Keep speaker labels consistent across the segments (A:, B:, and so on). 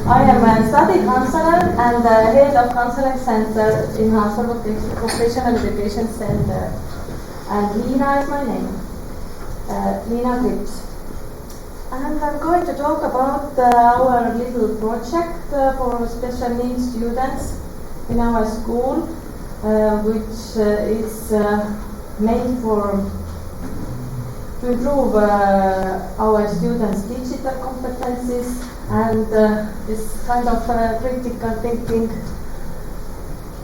A: I am a study counselor and the head of counseling center in Haapsalu Vocational Education Center. And Liina is my name, Liina Krips. And I'm going to talk about our little project for special needs students in our school, which is made to improve our students' digital competences and this kind of critical thinking.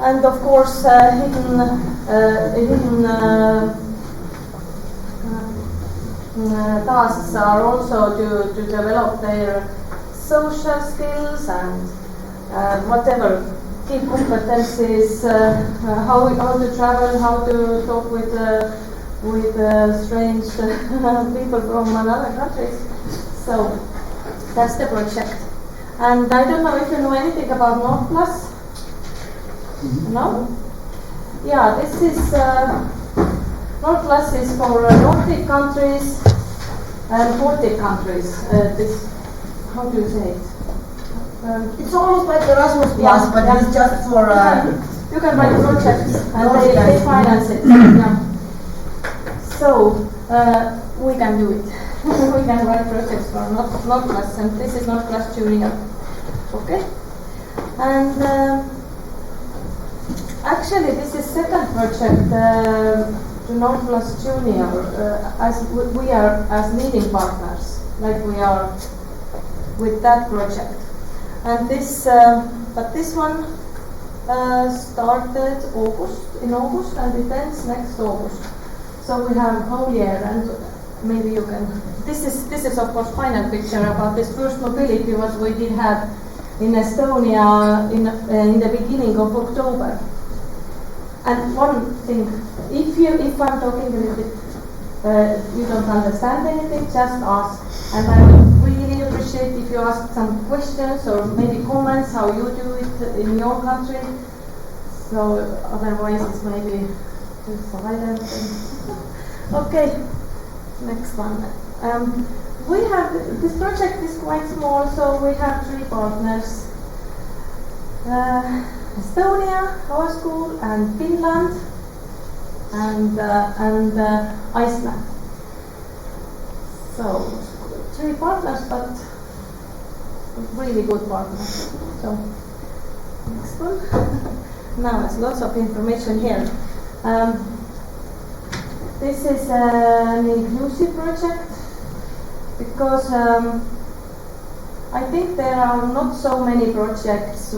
A: And of course, hidden tasks are also to develop their social skills and whatever key competencies, how to travel, how to talk with strange people from other countries. So that's the project. And I don't know if you know anything about North Plus. No? Yeah, this is North Plus is for Nordic countries and Baltic countries. How do you say it?
B: It's almost like Erasmus Plus, but it's just for.
A: You can write projects and they finance it. Yeah. So we can do it. We can write projects for North Plus, and this is North Plus Junior. Okay? And actually, this is second project to North Plus Junior, as we are as leading partners, like we are with that project. And this, but this one started in August, and it ends next August. So we have whole year, and maybe you can. This is of course final picture about this first mobility what we did have in Estonia in the beginning of October. And one thing, if I'm talking a little bit, you don't understand anything, just ask. And I would really appreciate if you ask some questions or maybe comments how you do it in your country. So otherwise it's maybe too silent. Okay, next one. We have this project is quite small, so we have 3 partners. Estonia, our school, and Finland, and Iceland. So 3 partners, but really good partners. So next one. Now there's lots of information here. This is an inclusive project because I think there are not so many projects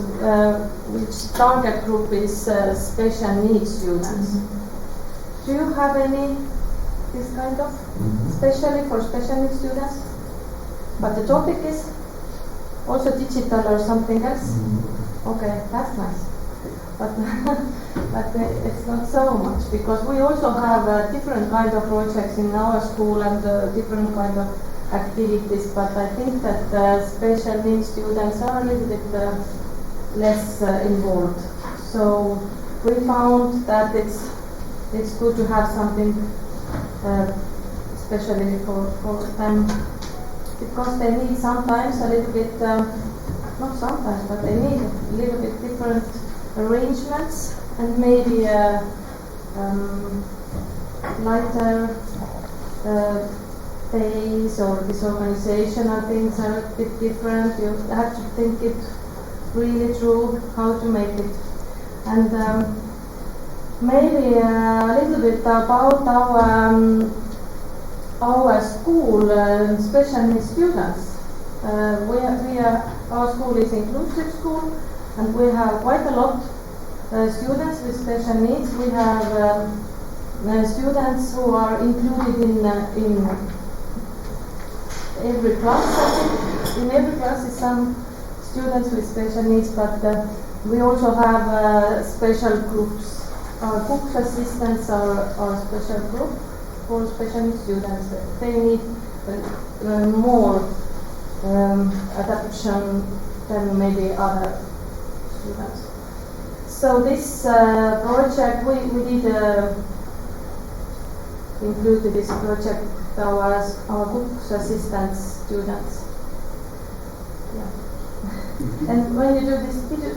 A: which target group is special needs students. Do you have any this kind of, especially for special needs students? But the topic is also digital or something else? Okay, that's nice. But it's not so much, because we also have different kind of projects in our school and different kind of activities, but I think that special needs students are a little bit less involved. So we found that it's good to have something especially for them, because they need sometimes a little bit, not sometimes, but they need a little bit different arrangements and maybe lighter days, or this organizational things are a bit different. You have to think it really through how to make it. And maybe a little bit about our school special needs students. Our school is inclusive school, and we have quite a lot students with special needs. We have students who are included in every class. I think in every class is some students with special needs, but we also have special groups. Our books assistants are a special group for special needs students. They need more adaptation than maybe other students. So this project, we did include this project our books assistants students. Yeah. And when you do this, did you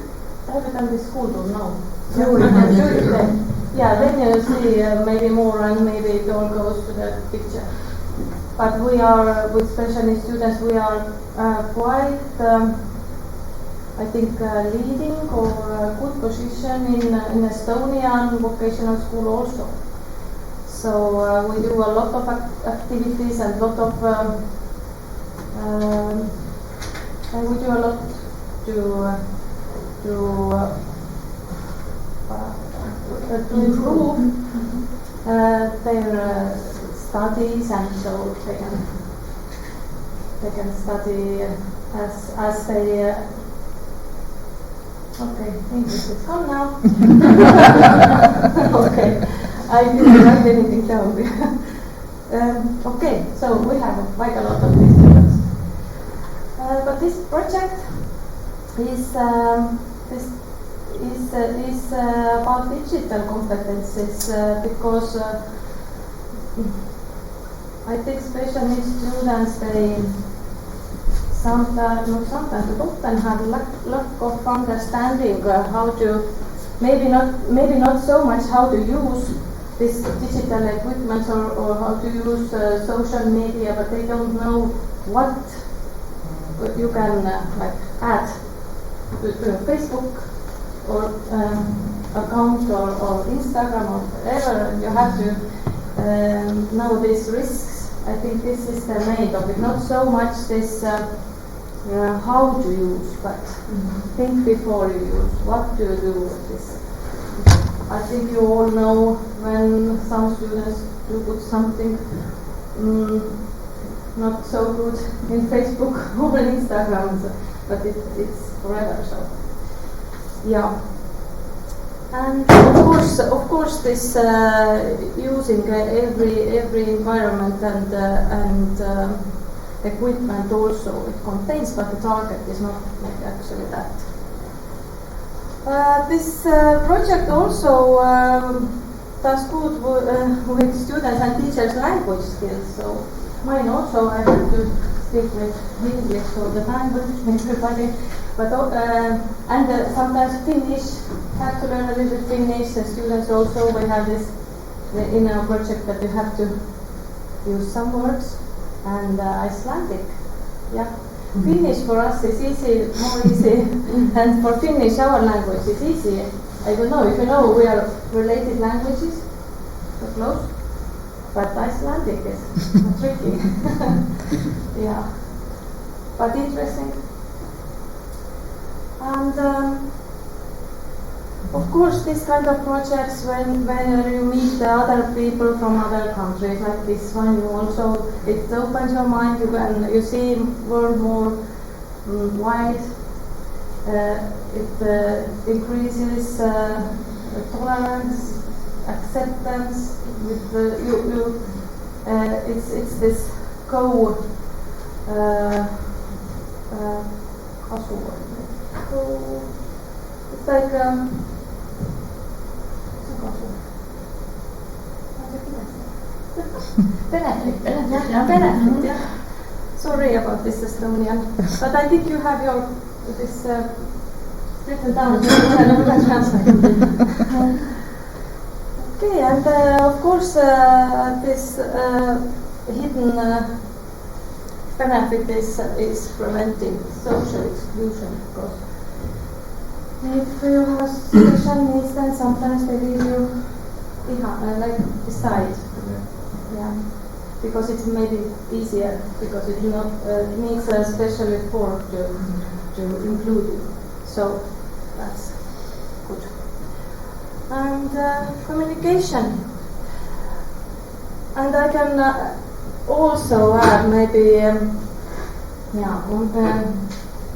A: have it on the school or no? Yeah, then you see maybe more and maybe it all goes to the picture. But we are, with special needs students, we are quite, I think, leading or good position in Estonian vocational school also. So we do a lot of activities and lot of, and we do a lot to improve their studies, and so they can study as they. Okay, English is gone now. Okay, I didn't write anything down. Okay, so we have quite a lot of these students. But this project is about digital competences because I think special needs students, they sometimes often have lack of understanding how to, maybe not so much how to use this digital equipment or how to use social media, but they don't know what you can add to Facebook or account or Instagram or whatever. You have to know these risks. I think this is the main topic, not so much this how to use, but think before you use. What do you do with this? I think you all know when some students do put something not so good in Facebook or Instagram, but it's forever. So yeah. And of course, this using every environment and equipment also it contains, but the target is not actually that. This project also does good with students and teachers' language skills. So mine also, I have to speak with English all the time with everybody. But and sometimes Finnish, have to learn a little bit Finnish. The students also, we have this in our project that you have to use some words, and Icelandic, yeah. Finnish for us is easy, more easy, and for Finnish our language is easy. I don't know if you know, we are related languages, so close, but Icelandic is tricky. Yeah, but interesting. And of course, this kind of projects, when you meet the other people from other countries, like this one, you also, it opens your mind. You see world more wide. It increases tolerance, acceptance. With it's this it's like benefit, yeah. Sorry about this Estonian, but I think you have your this written down. Okay, and of course this hidden benefit is preventing social exclusion, because if you have special needs, then sometimes they leave you beside. Yeah, because it's maybe easier, because it needs a special effort to include you. So that's good. And communication. And I can also add maybe,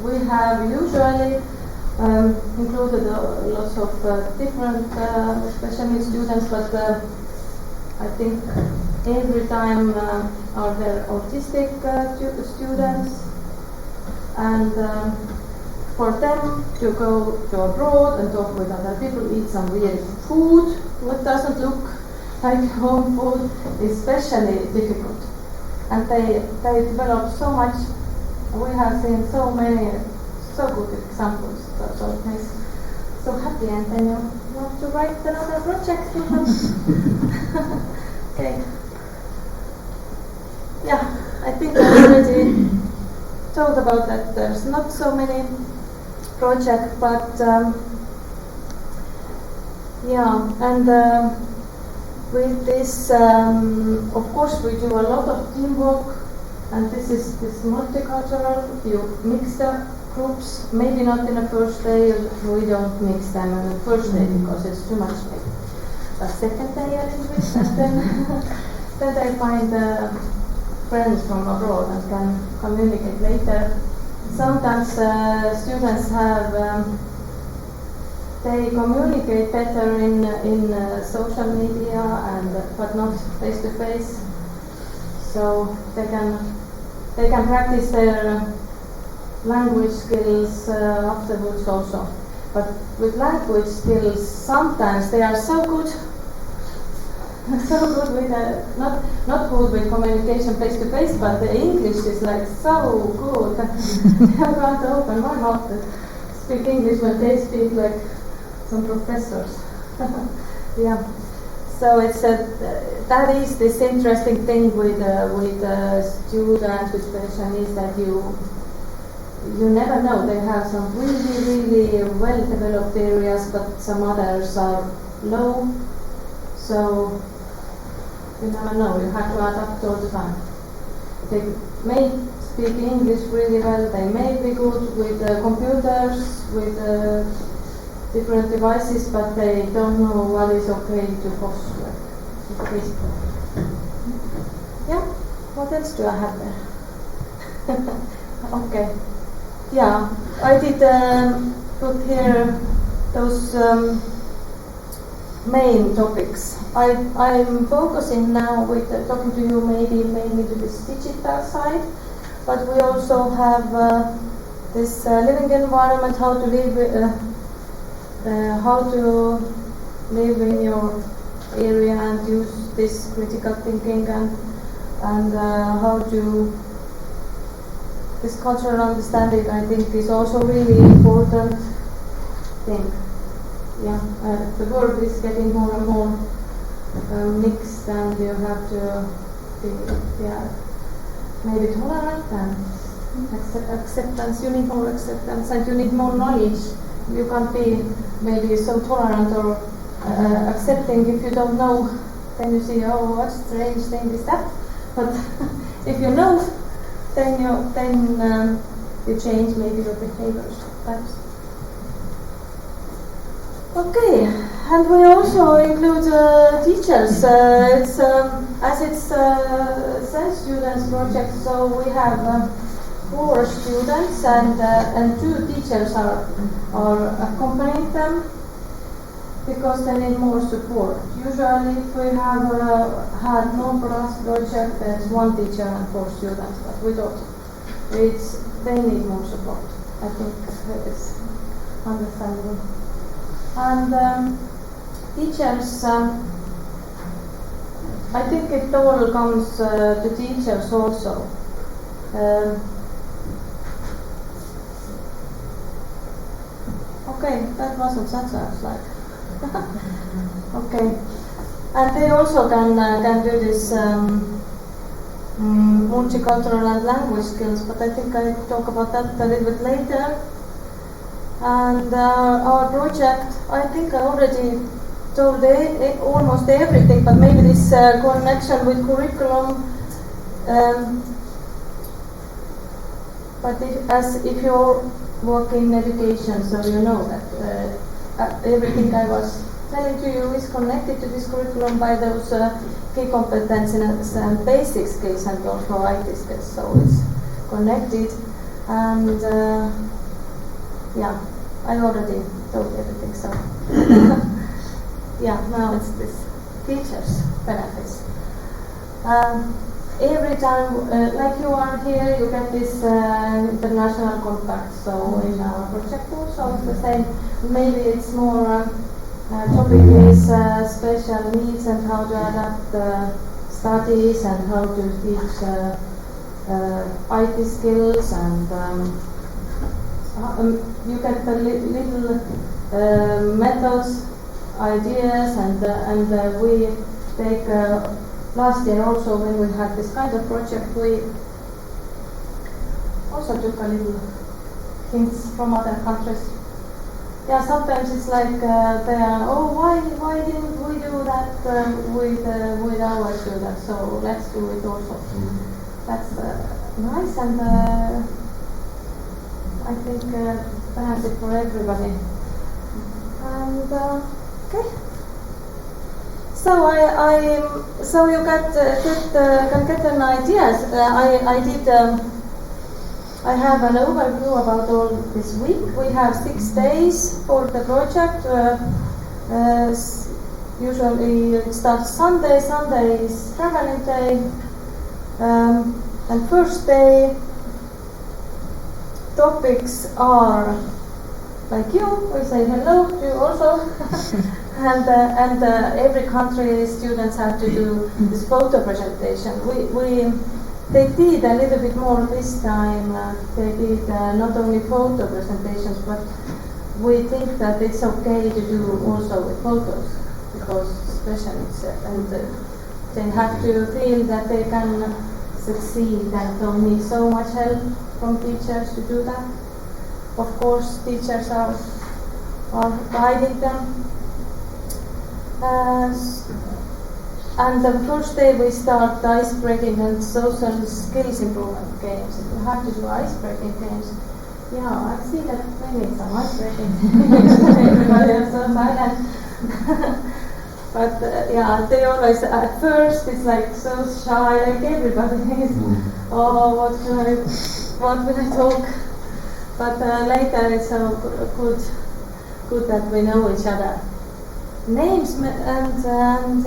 A: we have usually included lots of different special needs students, but I think every time are there autistic students, and for them to go to abroad and talk with other people, eat some weird food, what doesn't look like home food, is especially difficult. And they develop so much. We have seen so many so good examples. So it makes so happy, and then you want to write another project with them. Okay. Yeah, I think I already told about that. There's not so many projects, but yeah, and with this, of course, we do a lot of teamwork, and this is this multicultural. You mix the groups, maybe not in the first day. We don't mix them in the first day because it's too much. Maybe a second day a little bit, and then they find friends from abroad and can communicate later. Sometimes students have they communicate better in social media but not face to face. So they can practice their language skills afterwards also. But with language skills, sometimes they are so good. So good with not good with communication face to face, but the English is like so good that I want to open my mouth to speak English when they speak like some professors. Yeah. So it's that is this interesting thing with students with special needs, that you never know. They have some really well developed areas, but some others are low. So you never know, you have to adapt all the time. They may speak English really well, they may be good with computers, with different devices, but they don't know what is okay to post. Yeah, what else do I have there? Okay, yeah, I did put here those main topics. I'm focusing now with talking to you mainly to this digital side, but we also have this living environment, how to live in your area and use this critical thinking, and how to this cultural understanding. I think is also really important thing. Yeah, the world is getting more and more mixed, and you have to be maybe tolerant and acceptance. You need more acceptance, and you need more knowledge. You can't be maybe so tolerant or accepting if you don't know. Then you see, oh, what strange thing is that? But if you know, then you change maybe your behaviors. Perhaps. Okay, and we also include teachers. It's as it's SEN students project, so we have 4 students and 2 teachers are accompanying them because they need more support. Usually, if we have had non-class project, there's 1 teacher and 4 students, but we thought they need more support. I think it's understandable. And teachers, I think it all comes to teachers also. Okay, that wasn't such a slide. Okay, and they also can do this multicultural and language skills, but I think I talk about that a little bit later. And our project, I think I already told almost everything, but maybe this connection with curriculum. But if you work in education, so you know that everything I was telling to you is connected to this curriculum by those key competences and basic skills, and also IT skills. So it's connected, and yeah, I already told everything. So yeah, now it's this teachers' benefits. Every time, like you are here, you get this international contact. So in our project also it's the same. Maybe it's more topic is special needs and how to adapt studies and how to teach IT skills and you get the little methods, ideas, and we take last year also when we had this kind of project, we also took a little hints from other countries. Yeah, sometimes it's like they are, oh, why didn't we do that with our students? So let's do it also. That's nice, and I think benefit for everybody. And okay. So so you can get an idea. I have an overview about all this week. We have 6 days for the project. Usually it starts Sunday. Sunday is traveling day. And first day topics are like you. We say hello to you also. and every country students have to do this photo presentation. They did a little bit more this time. They did not only photo presentations, but we think that it's okay to do also with photos, because specialists and they have to feel that they can succeed and don't need so much help from teachers to do that. Of course, teachers are guiding them. And the first day we start ice-breaking and social skills improvement games. You have to do ice-breaking games. Yeah, I see that we need some ice-breaking games. Everybody is so silent. But yeah, they always, at first it's like so shy, like everybody is. Oh, what will I talk? But later it's so good that we know each other. Names and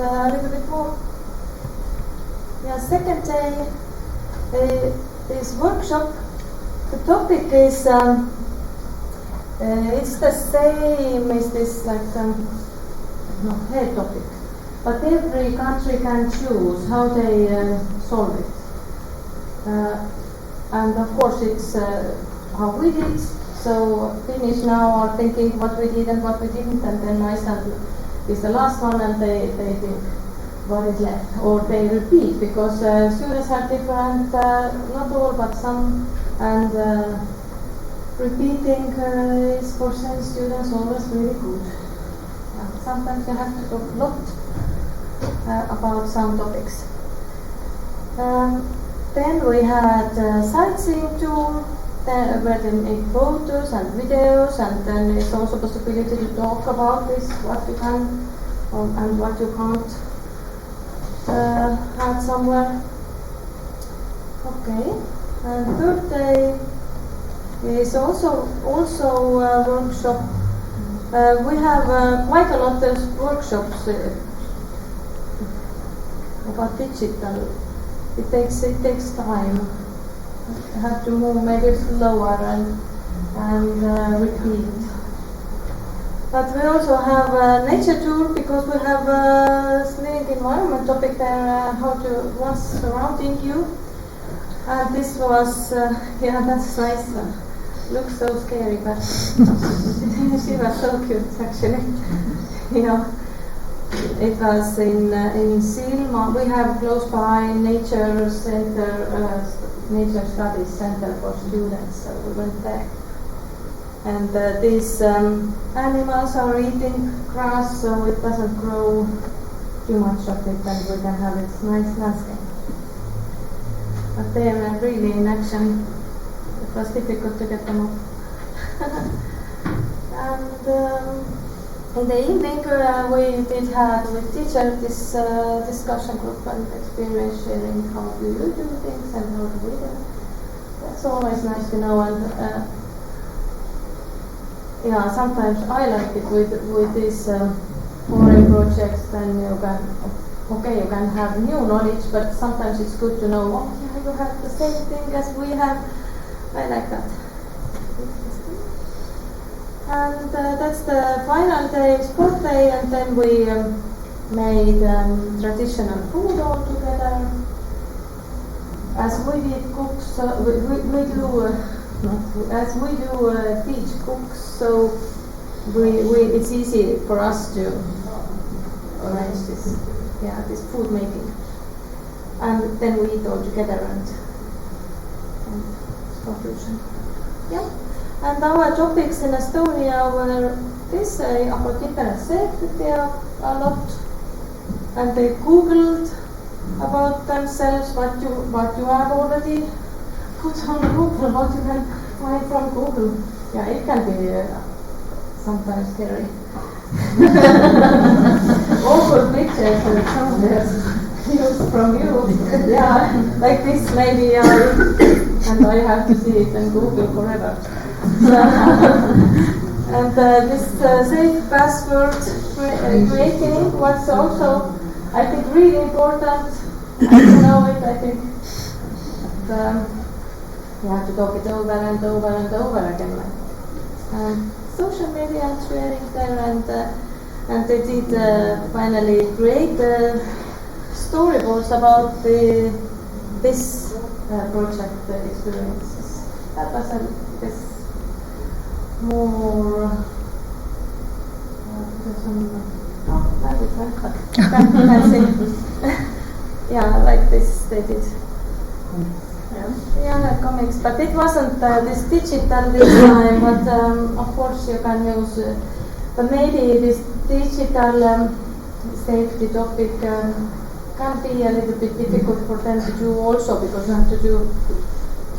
A: a little bit more. Yeah, second day is workshop. The topic is it's the same as this head topic, but every country can choose how they solve it. And of course it's how we did. So Finnish now are thinking what we did and what we didn't, and then Iceland is the last one, and they think what is left, or they repeat, because students have different, not all but some, and repeating is for SEN students always really good. Sometimes you have to talk a lot about some topics. Then we had sightseeing tour, where they make photos and videos, and then there's also possibility to talk about this, what you can and what you can't have somewhere. Okay, and third day is also a workshop. We have quite a lot of workshops about digital. It takes time. You have to move maybe slower and repeat. But we also have a nature tour, because we have a living environment topic there, what's surrounding you. And this was, yeah, that's nice. Looks so scary, but she was so cute actually. Yeah. It was in Silma. We have close by nature center, nature studies center for students, so we went there. And these animals are eating grass, so it doesn't grow too much of it, and we can have this nice landscape. But they are really in action. It was difficult to get them up. And in the evening, we did have with teacher this discussion group and experience sharing. How do you do things and how do we do? That's always nice to know. And yeah, sometimes I like it with these foreign projects. Then you can have new knowledge, but sometimes it's good to know. Oh, yeah, you have the same thing as we have. I like that. And that's the final day, sport day, and then we made traditional food all together. As we did cook, so we do as we do teach cooks, so it's easy for us to arrange this food making, and then we eat all together and conclusion. Yeah, and our topics in Estonia were this about internet safety a lot, and they googled about themselves what you have already put on Google, what you can find from Google. Yeah, it can be sometimes scary. Awful pictures and sometimes used from you. Yeah, like this maybe, and I have to see it in Google forever. And this safe password creating was also, I think, really important. You know it, I think. You have to talk it over and over and over again. Social media and sharing there, and they did finally create storyboards about this project experiences. That was this more. Yeah, like this they did. Yeah, comics, but it wasn't this digital this time, but of course you can use, but maybe this digital safety topic can be a little bit difficult for them to do also, because you have to do,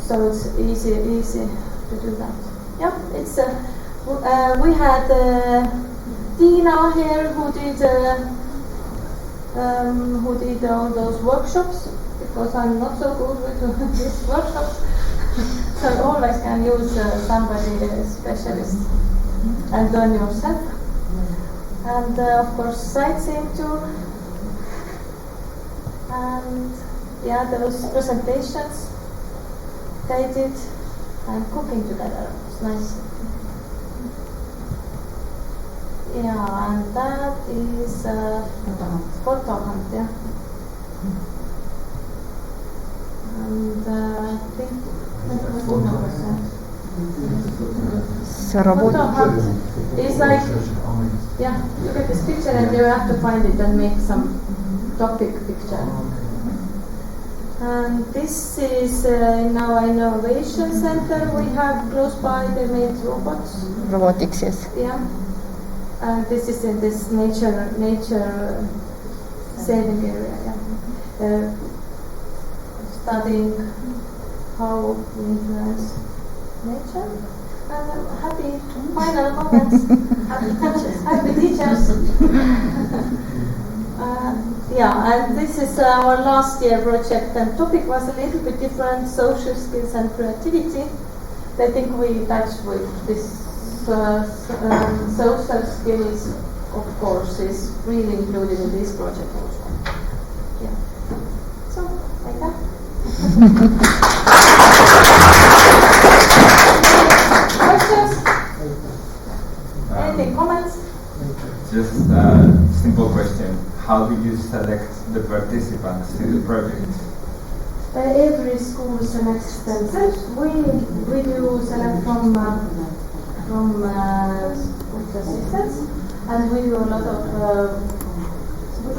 A: so it's easy to do that. Yeah, it's we had Tina here who did all those workshops, because I'm not so good with these workshops. So you always can use somebody specialist and learn yourself. And of course sightseeing tour. And yeah, those presentations they did, and cooking together. It's nice. Yeah, and that is photo hunt, yeah. And I think photo hunt is like, yeah, you get this picture and you have to find it and make some topic picture. And this is in our innovation center we have close by, they made robots.
C: Robotics, yes.
A: Yeah. And this is in this nature saving area. Yeah. Studying how we influence nature. And happy final moments. Happy teachers. Yeah, and this is our last year project, and topic was a little bit different, social skills and creativity. I think we touched with this social skills, of course, is really included in this project also. Yeah. So, like that. Questions? Anything, comments?
D: Just a simple question. How did you select the participants to the project?
A: Every school selects themselves. We do select from assistants, and we do a lot of.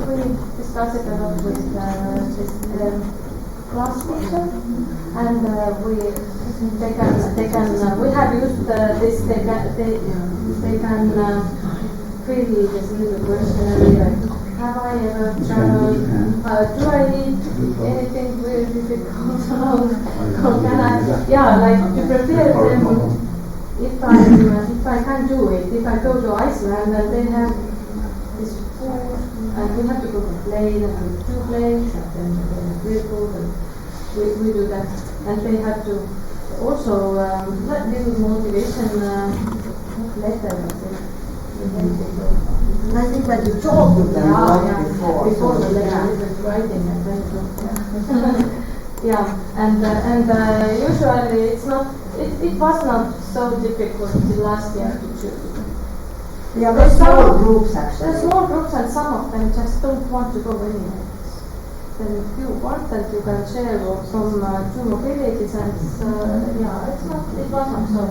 A: We discuss it a lot with this class teacher, and they can we have used this. They can fill this little questionnaire. Like, have I ever traveled? Do I need anything really difficult? Or can I? Yeah, like to prepare them. If I can do it, if I go to Iceland and they have this food, and we have to go to plane and with 2 planes, and then real food, and we do that. And they have to also little motivation letter.
B: And I think that you talk with them
A: before the letter writing and then yeah, and usually it's not. It was not so difficult the last year to choose.
B: Yeah, there's small groups actually.
A: There's small groups, and some of them just don't want to go anywhere. then if you want that, you can share some two mobilities, and yeah, it wasn't so.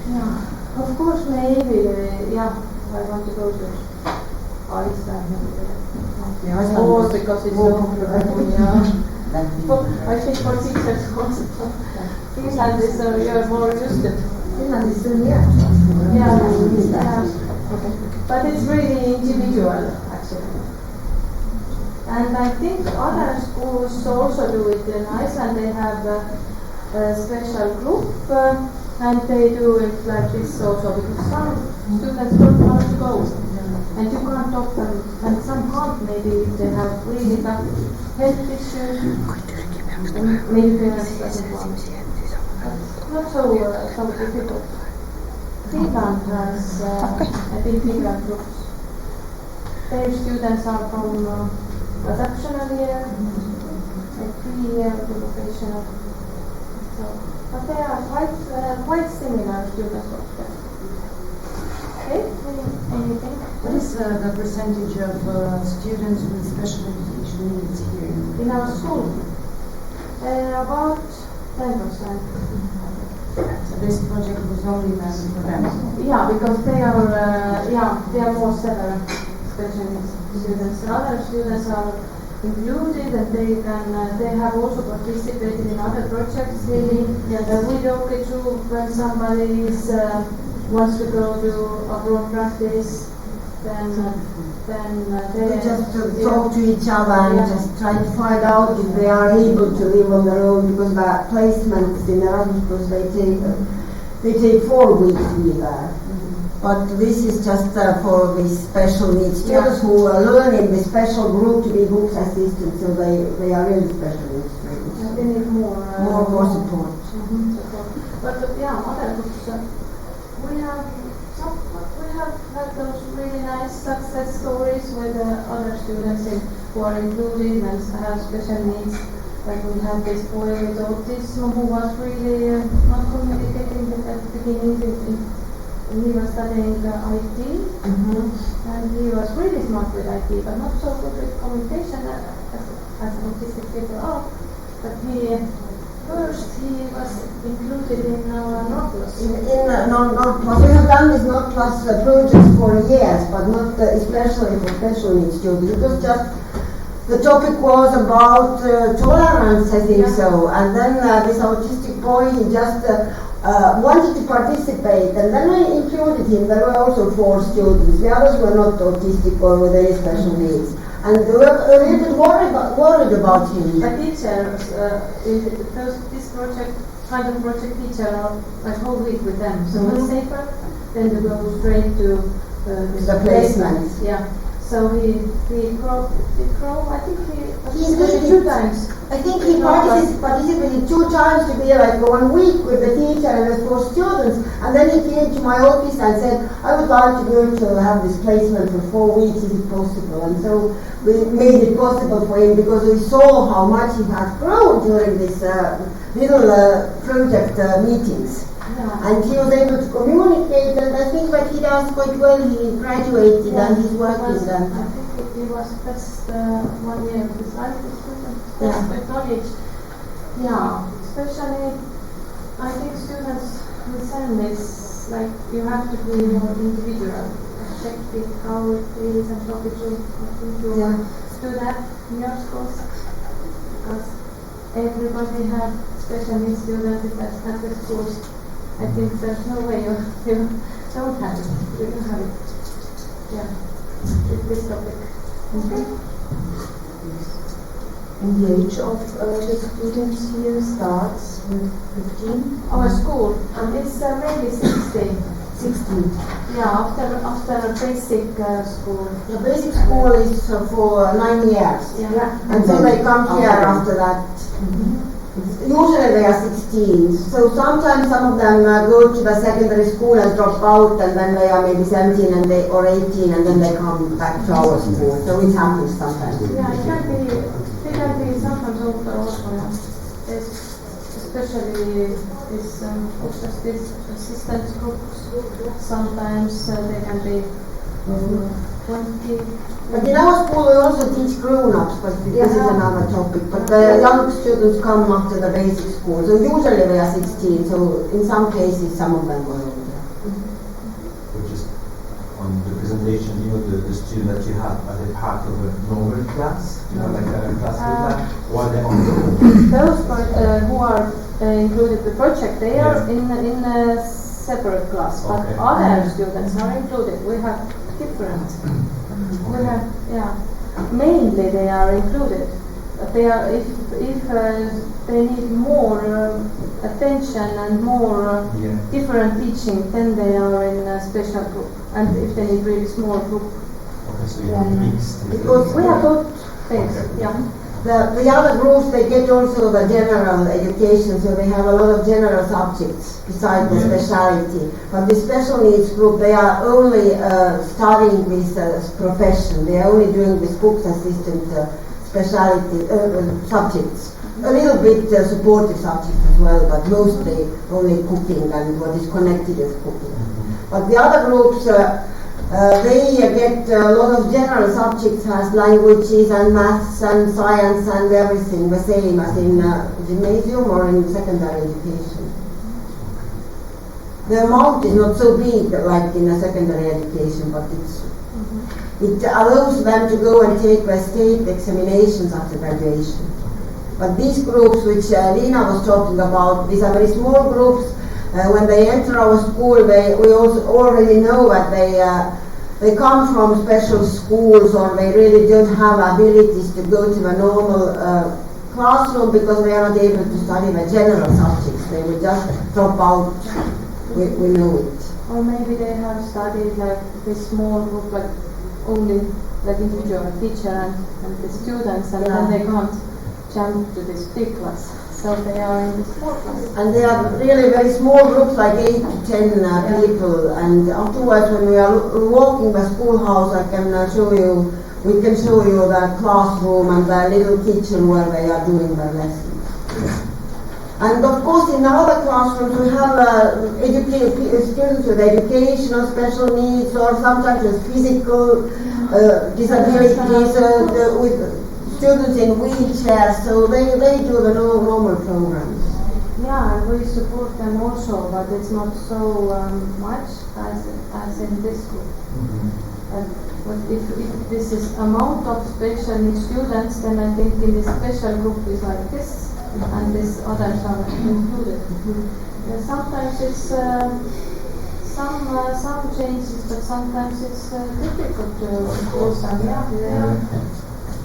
A: Yeah, of course, maybe, yeah, I want to go to Iceland, or because it's so, yeah. I think for teachers also, Finland is you're more used to.
B: Finland is still here.
A: Yeah. But it's really individual, actually. And I think other schools also do it in Iceland. They have a special group, and they do it like this also, because some students don't want to go, and you can't stop them, and some can't, maybe if they have really tough health issues, maybe parents doesn't want. But not so difficult. Finland has, I think, Finland groups. Their students are from adaptional year, like 3-year vocational. So, but they are quite similar students of them. Okay, anything?
B: What is the percentage of students with special education needs here?
A: In our school, about 10%.
B: So this project was only meant for them?
A: Yeah, because they are more severe special needs students. Other students are included, and they have also participated in other projects. Really, we don't get to when somebody wants to go to abroad practice, then
B: they just talk to each other and just try to find out if they are able to live on their own, because the placements in Erasmus, they take 4 weeks to be there. But this is just for these special needs students who are learning the special group to be books assistants, so they are really special needs students.
A: They need more
B: support.
A: But other groups, we have had those really nice success stories with other students who are included and have special needs. Like we had this boy with autism who was really not communicating at the beginning. He was studying IT, and he was really smart with IT, but not so good with communication as autistic people are. But first he was included in NORPLUS.
B: In NORPLUS, we have done this NORPLUS projects for years, but not especially for special needs students. It was just, the topic was about tolerance, I think so, and then this autistic boy, he just wanted to participate, and then I included him. There were also 4 students. The others were not autistic or with any special needs, and they were a little bit worried about him.
A: A teacher, this kind of project teacher are a whole week with them, so it's safer than to go straight to
B: the placement.
A: Yeah. So he grew. I think he 2 times.
B: I think he participated 2 times to be like 1 week with the teacher and the 4 students, and then he came to my office and said, I would like to go to have this placement for 4 weeks, is it possible? And so we made it possible for him, because we saw how much he had grown during this little project meetings.
A: Yeah.
B: And he was able to communicate, and I think that he does quite well. He graduated and he's working then.
A: I think he was best 1 year of his life. Best knowledge. Yeah, especially I think students with SEN is like you have to be more individual. Check it how it is and talk it through. Do that in your schools, because everybody have special needs students at the schools. I think there's no way you don't have it. You can have it. Yeah, with this topic.
B: And the age of the students here starts with 15?
A: Our school, it's mainly 16.
B: 16.
A: Yeah, after basic school.
B: The basic school is for 9 years.
A: Yeah.
B: Until they come here after that. Usually they are 16, so sometimes some of them go to the secondary school and drop out, and then they are maybe 17 or 18, and then they come back to our school. So it happens sometimes.
A: Yeah, it can be sometimes older also. Especially this assistance groups. Sometimes they can be 20.
B: But in our school we also teach grown-ups, but this is another topic. But the young students come after the basic school, so usually they are 16, so in some cases some of them were older.
C: Just on the presentation, the student that you have, are they part of a normal class? Like a class with or are they on their own?
A: Those who are included the project, they are in a separate class, but other students are included. We have different. We have, mainly they are included. But they are, if they need more attention and more different teaching, then they are in a special group. And if they need really small group,
C: so you have mixed.
A: because we have both things.
B: The other groups, they get also the general education, so they have a lot of general subjects besides the speciality. But the special needs group, they are only studying this profession. They are only doing this books assistant speciality subjects. A little bit supportive subjects as well, but mostly only cooking and what is connected with cooking. But the other groups, they get a lot of general subjects as languages and maths and science and everything, the same as in gymnasium or in secondary education. The amount is not so big like in a secondary education, but it allows them to go and take the state examinations after graduation. But these groups which Lina was talking about, these are very small groups. When they enter our school, we also already know that they come from special schools, or they really don't have abilities to go to a normal classroom because they are not able to study the general subjects. They will just drop out. We know it.
A: Or maybe they have studied like this small group, like only like individual teacher and the students, and then they can't jump to this big class. So they are in the small class.
B: And they are really very small groups, like 8 to 10 people. And afterwards, when we are walking the schoolhouse, I can show you. We can show you the classroom and the little kitchen where they are doing their lessons. And of course, in other classrooms, we have students with educational special needs, or sometimes with physical disabilities, with students in wheelchairs, so they do the normal programs.
A: Yeah, and we support them also, but it's not so much as in this group. But if this is amount of special needs students, then I think in this special group is like this, and these others are included. Sometimes it's some changes, but sometimes it's difficult to do some.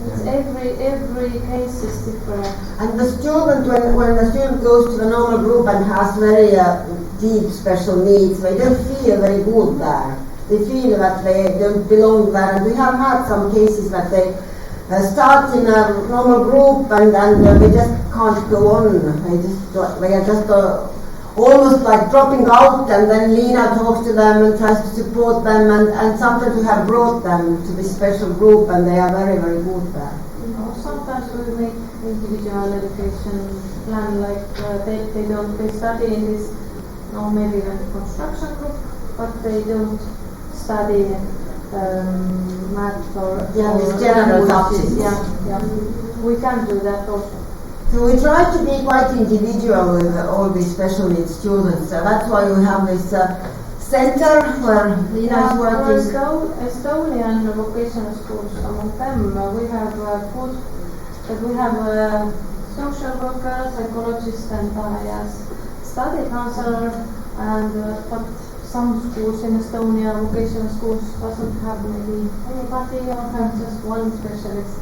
A: It's every case is different. And
B: the student, when the student goes to the normal group and has very deep special needs, they don't feel very good there. They feel that they don't belong there. And we have had some cases that they start in a normal group and they just can't go on. They are just almost like dropping out, and then Lina talks to them and tries to support them, and sometimes we have brought them to this special group and they are very, very good there.
A: Sometimes we make individual education plan, like they study in this, or maybe even the construction group, but they don't study math or
B: this general subjects.
A: We can do that also.
B: So we try to be quite individual with all these special needs students. That's why we have this center where Lina is working.
A: Estonian vocational schools, among them we have we have social worker, psychologist, and study counselor, and but some schools in Estonia, vocational schools, doesn't have maybe anybody or have just one specialist.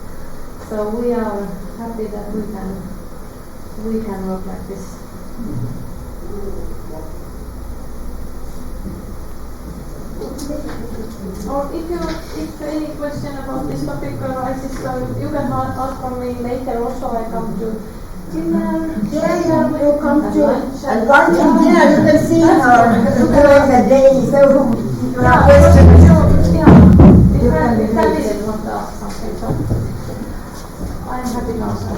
A: So we are happy that we can work like this. Or if any question about this topic arises, you can ask from me later. Also, I come to dinner.
B: Yeah, you come to lunch and dinner. You can see her during the day. So if you have questions,
A: you can want to ask something. So I am happy to answer.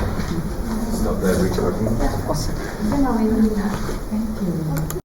D: Stop the recording.
A: Thank you.